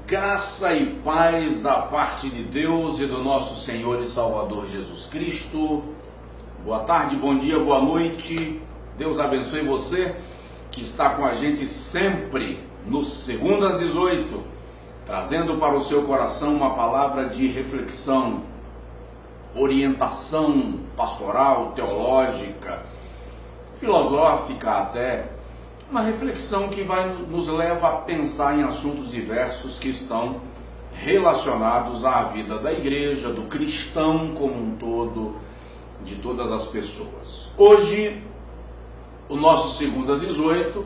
Graça e paz da parte de Deus e do nosso Senhor e Salvador Jesus Cristo. Boa tarde, bom dia, boa noite. Deus abençoe você que está com a gente sempre nos segundas às 18, trazendo para o seu coração uma palavra de reflexão, orientação pastoral, teológica, filosófica até, uma reflexão que nos leva a pensar em assuntos diversos que estão relacionados à vida da igreja, do cristão como um todo, de todas as pessoas. Hoje, o nosso segundas às 18,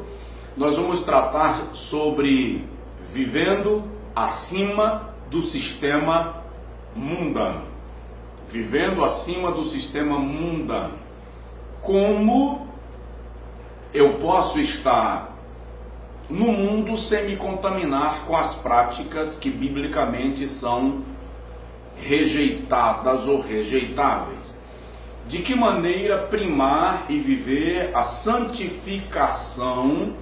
nós vamos tratar sobre vivendo acima do sistema mundano. Vivendo acima do sistema mundano. Como eu posso estar no mundo sem me contaminar com as práticas que biblicamente são rejeitadas ou rejeitáveis? De que maneira primar e viver a santificação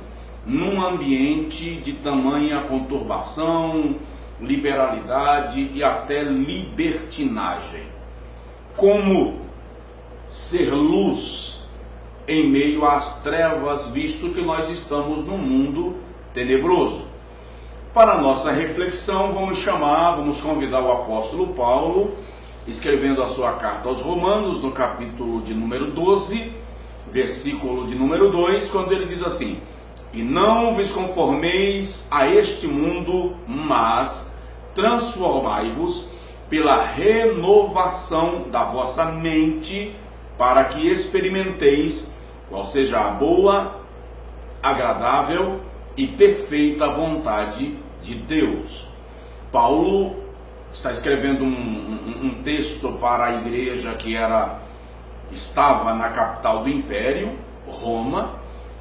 num ambiente de tamanha conturbação, liberalidade e até libertinagem? Como ser luz em meio às trevas, visto que nós estamos num mundo tenebroso? Para a nossa reflexão, vamos convidar o apóstolo Paulo, escrevendo a sua carta aos Romanos, no capítulo de número 12, versículo de número 2, quando ele diz assim: e não vos conformeis a este mundo, mas transformai-vos pela renovação da vossa mente, para que experimenteis qual seja a boa, agradável e perfeita vontade de Deus. Paulo está escrevendo um texto para a igreja que estava na capital do império, Roma,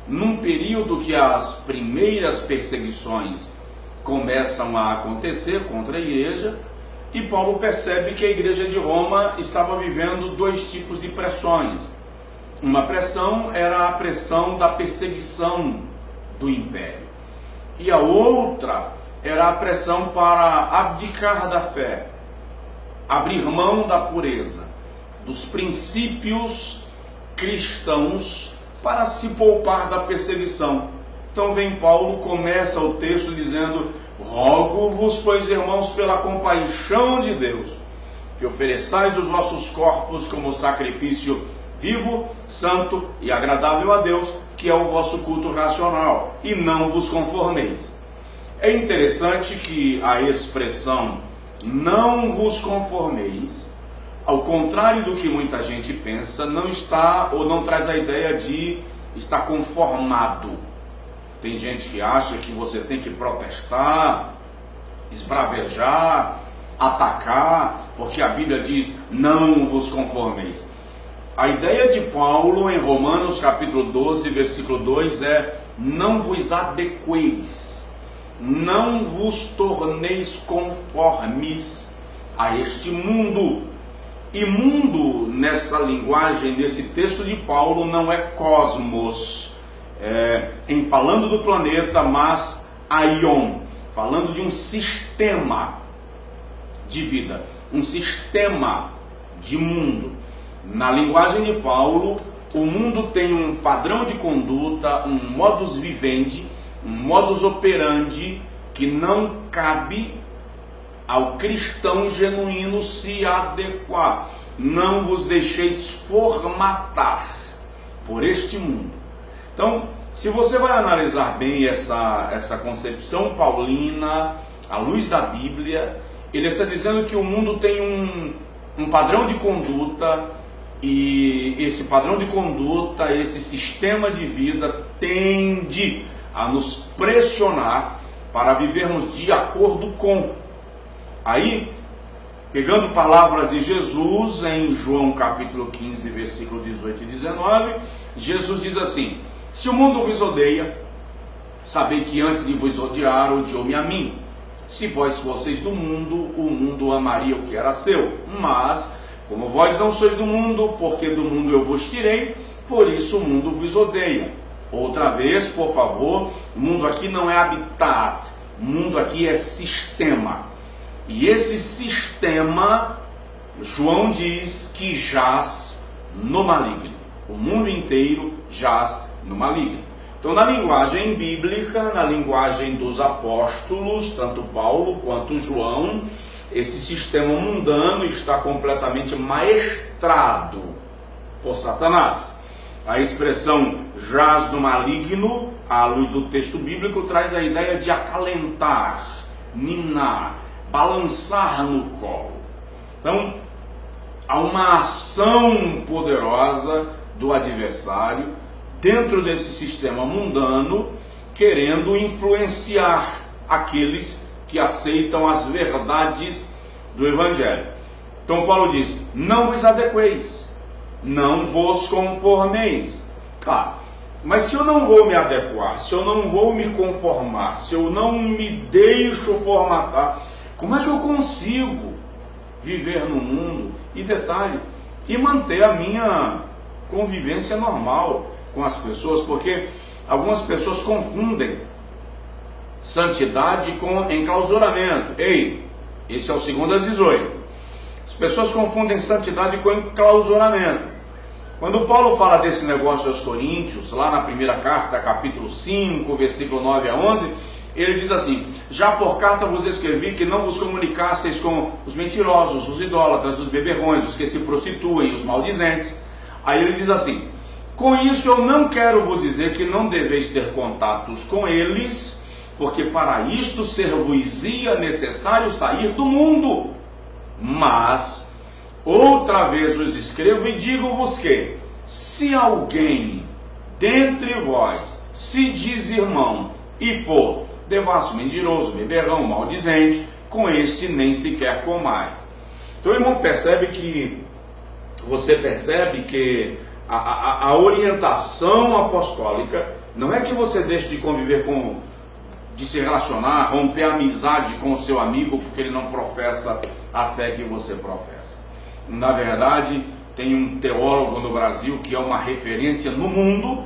num período que as primeiras perseguições começam a acontecer contra a igreja, e Paulo percebe que a igreja de Roma estava vivendo dois tipos de pressões. Uma pressão era a pressão da perseguição do império, e a outra era a pressão para abdicar da fé, abrir mão da pureza, dos princípios cristãos, para se poupar da perseguição. Então vem Paulo, começa o texto dizendo: rogo-vos, pois, irmãos, pela compaixão de Deus, que ofereçais os vossos corpos como sacrifício vivo, santo e agradável a Deus, que é o vosso culto racional, e não vos conformeis. É interessante que a expressão não vos conformeis, ao contrário do que muita gente pensa, não está ou não traz a ideia de estar conformado. Tem gente que acha que você tem que protestar, esbravejar, atacar, porque a Bíblia diz: não vos conformeis. A ideia de Paulo em Romanos capítulo 12, versículo 2 é: não vos adequeis, não vos torneis conformes a este mundo. E mundo, nessa linguagem, nesse texto de Paulo, não é cosmos, em falando do planeta, mas aion, falando de um sistema de vida, um sistema de mundo. Na linguagem de Paulo, o mundo tem um padrão de conduta, um modus vivendi, um modus operandi que não cabe ao cristão genuíno se adequar. Não vos deixeis formatar por este mundo. Então, se você vai analisar bem essa concepção paulina, à luz da Bíblia, ele está dizendo que o mundo tem um padrão de conduta, e esse padrão de conduta, esse sistema de vida tende a nos pressionar para vivermos de acordo com. Aí, pegando palavras de Jesus em João capítulo 15, versículo 18 e 19, Jesus diz assim: se o mundo vos odeia, sabei que antes de vos odiar, odiou-me a mim. Se vós fosseis do mundo, o mundo amaria o que era seu. Mas, como vós não sois do mundo, porque do mundo eu vos tirei, por isso o mundo vos odeia. Outra vez, por favor, o mundo aqui não é habitat, Mundo aqui é sistema. E esse sistema, João diz que jaz no maligno. O mundo inteiro jaz no maligno. Então, na linguagem bíblica, na linguagem dos apóstolos, tanto Paulo quanto João, esse sistema mundano está completamente maestrado por Satanás. A expressão jaz no maligno, à luz do texto bíblico, traz a ideia de acalentar, ninar, balançar no colo. Então, há uma ação poderosa do adversário dentro desse sistema mundano, querendo influenciar aqueles que aceitam as verdades do Evangelho. Então Paulo diz: não vos adequeis, não vos conformeis. Claro, mas se eu não vou me adequar, se eu não vou me conformar, se eu não me deixo formatar, como é que eu consigo viver no mundo e, detalhe, e manter a minha convivência normal com as pessoas? Porque algumas pessoas confundem santidade com enclausuramento. Ei, esse é o 2:18. As pessoas confundem santidade com enclausuramento. Quando Paulo fala desse negócio aos Coríntios, lá na primeira carta, capítulo 5, versículo 9 a 11, ele diz assim: já por carta vos escrevi que não vos comunicasseis com os mentirosos, os idólatras, os beberrões, os que se prostituem, os maldizentes. Aí ele diz assim: com isso eu não quero vos dizer que não deveis ter contatos com eles, porque para isto ser-vos-ia necessário sair do mundo. Mas outra vez vos escrevo e digo-vos que, se alguém dentre vós se diz irmão e for devasso, mentiroso, beberrão, maldizente, com este nem sequer comais. Então o irmão você percebe que a orientação apostólica não é que você deixe de conviver de se relacionar, romper a amizade com o seu amigo porque ele não professa a fé que você professa. Na verdade, tem um teólogo no Brasil que é uma referência no mundo,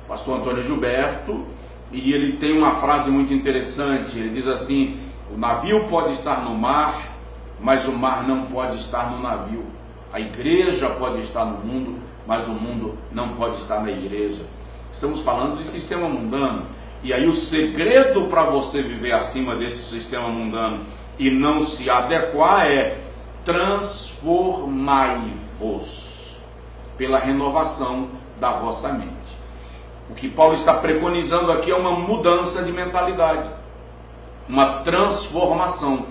pastor Antônio Gilberto, e ele tem uma frase muito interessante. Ele diz assim: o navio pode estar no mar, mas o mar não pode estar no navio. A igreja pode estar no mundo, mas o mundo não pode estar na igreja. Estamos falando de sistema mundano. E aí o segredo para você viver acima desse sistema mundano e não se adequar é: transformai-vos pela renovação da vossa mente. O que Paulo está preconizando aqui é uma mudança de mentalidade, uma transformação.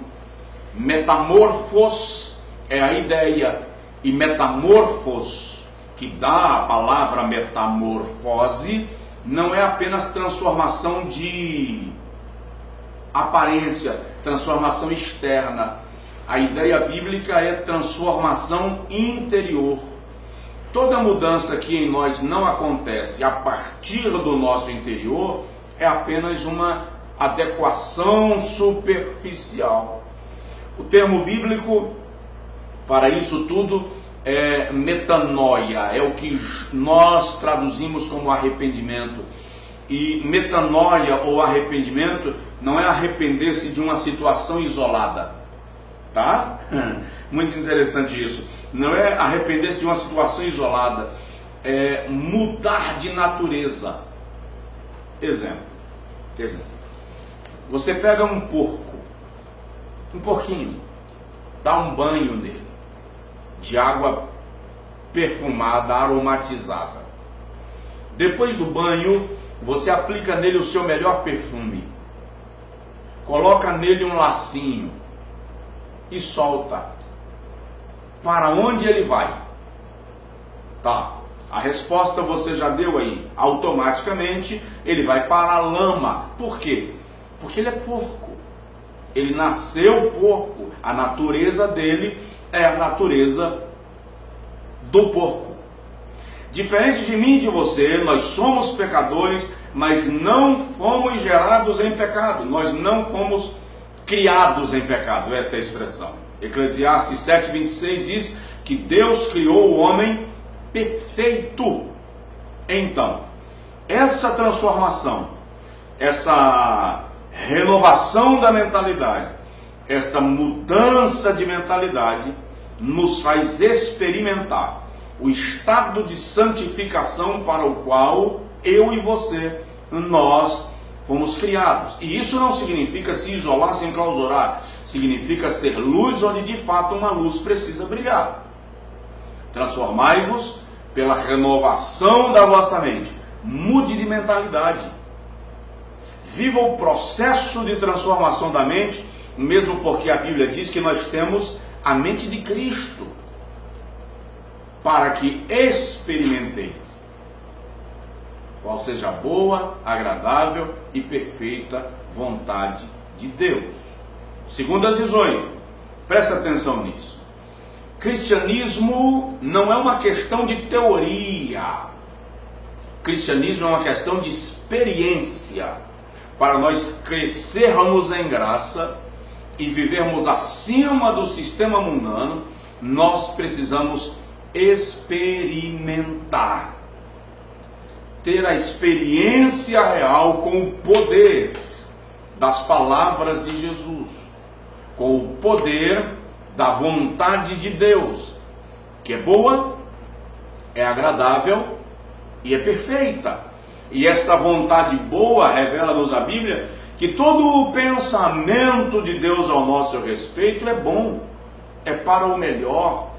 Metamorfos é a ideia, e metamorfos, que dá a palavra metamorfose, não é apenas transformação de aparência, transformação externa. A ideia bíblica é transformação interior. Toda mudança que em nós não acontece a partir do nosso interior é apenas uma adequação superficial. O termo bíblico para isso tudo é metanoia, é o que nós traduzimos como arrependimento. E metanoia ou arrependimento não é arrepender-se de uma situação isolada, tá? Muito interessante isso. Não é arrepender-se de uma situação isolada, é mudar de natureza. Exemplo. Você pega um porquinho, dá um banho nele, de água perfumada, aromatizada. Depois do banho, você aplica nele o seu melhor perfume, coloca nele um lacinho e solta. Para onde ele vai? Tá, a resposta você já deu aí. Automaticamente ele vai para a lama. Por quê? Porque ele é porco. Ele nasceu porco. A natureza dele é a natureza do porco. Diferente de mim e de você, nós somos pecadores, mas não fomos gerados em pecado. Nós não fomos criados em pecado. Essa é a expressão. Eclesiastes 7:26 diz que Deus criou o homem perfeito. Então, essa transformação, essa renovação da mentalidade, esta mudança de mentalidade nos faz experimentar o estado de santificação para o qual eu e você, nós fomos criados. E isso não significa se isolar, se enclausurar. Significa ser luz onde de fato uma luz precisa brilhar. Transformai-vos pela renovação da vossa mente. Mude de mentalidade. Viva o processo de transformação da mente, mesmo porque a Bíblia diz que nós temos a mente de Cristo, para que experimenteis qual seja a boa, agradável e perfeita vontade de Deus. Segundo as 18, presta atenção nisso. Cristianismo não é uma questão de teoria. Cristianismo é uma questão de experiência. Para nós crescermos em graça e vivermos acima do sistema mundano, nós precisamos experimentar. Ter a experiência real com o poder das palavras de Jesus, com o poder da vontade de Deus, que é boa, é agradável e é perfeita. E esta vontade boa revela-nos a Bíblia que todo o pensamento de Deus ao nosso respeito é bom, é para o melhor.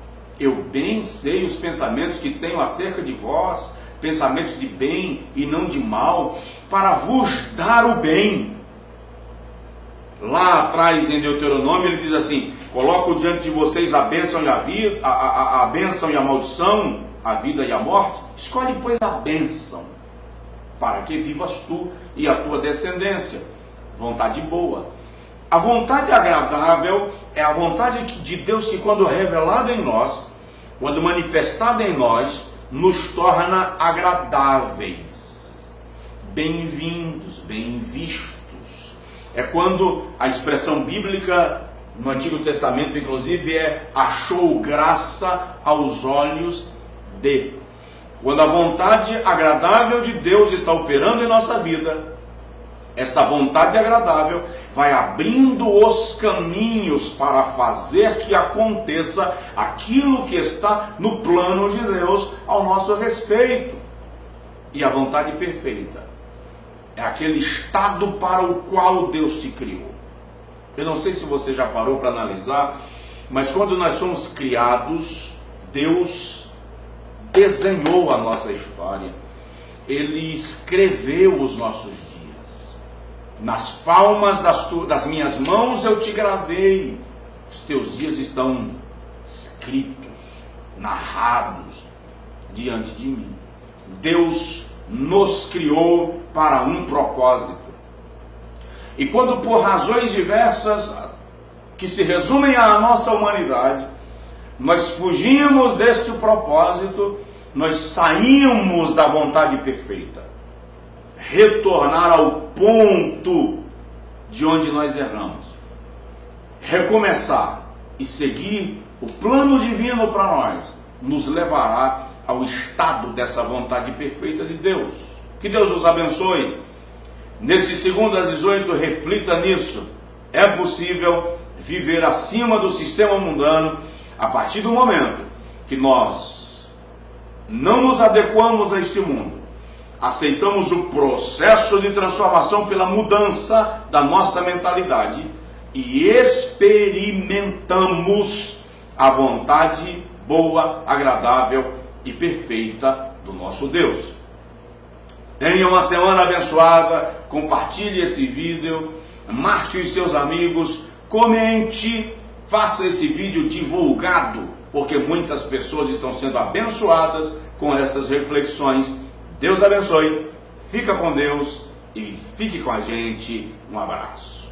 Eu bem sei os pensamentos que tenho acerca de vós, pensamentos de bem e não de mal, para vos dar o bem. Lá atrás em Deuteronômio ele diz assim: coloco diante de vocês a bênção e a bênção e a maldição, a vida e a morte. Escolhe, pois, a bênção, para que vivas tu e a tua descendência. Vontade boa. A vontade agradável é a vontade de Deus que, quando revelada em nós, quando manifestada em nós, nos torna agradáveis, bem-vindos, bem vistos. É quando a expressão bíblica no Antigo Testamento, inclusive, é achou graça aos olhos de. Quando a vontade agradável de Deus está operando em nossa vida, esta vontade agradável vai abrindo os caminhos para fazer que aconteça aquilo que está no plano de Deus ao nosso respeito. E a vontade perfeita é aquele estado para o qual Deus te criou. Eu não sei se você já parou para analisar, mas quando nós somos criados, Deus desenhou a nossa história. Ele escreveu os nossos dias. Nas palmas das minhas mãos eu te gravei. Os teus dias estão escritos, narrados diante de mim. Deus nos criou para um propósito. E quando, por razões diversas que se resumem à nossa humanidade, nós fugimos deste propósito, nós saímos da vontade perfeita. Retornar ao ponto de onde nós erramos, recomeçar e seguir o plano divino para nós, nos levará ao estado dessa vontade perfeita de Deus. Que Deus os abençoe. Nesse segundo às 18, reflita nisso. É possível viver acima do sistema mundano a partir do momento que nós não nos adequamos a este mundo, aceitamos o processo de transformação pela mudança da nossa mentalidade e experimentamos a vontade boa, agradável e perfeita do nosso Deus. Tenha uma semana abençoada, compartilhe esse vídeo, marque os seus amigos, comente, faça esse vídeo divulgado, porque muitas pessoas estão sendo abençoadas com essas reflexões. Deus abençoe, fica com Deus e fique com a gente. Um abraço.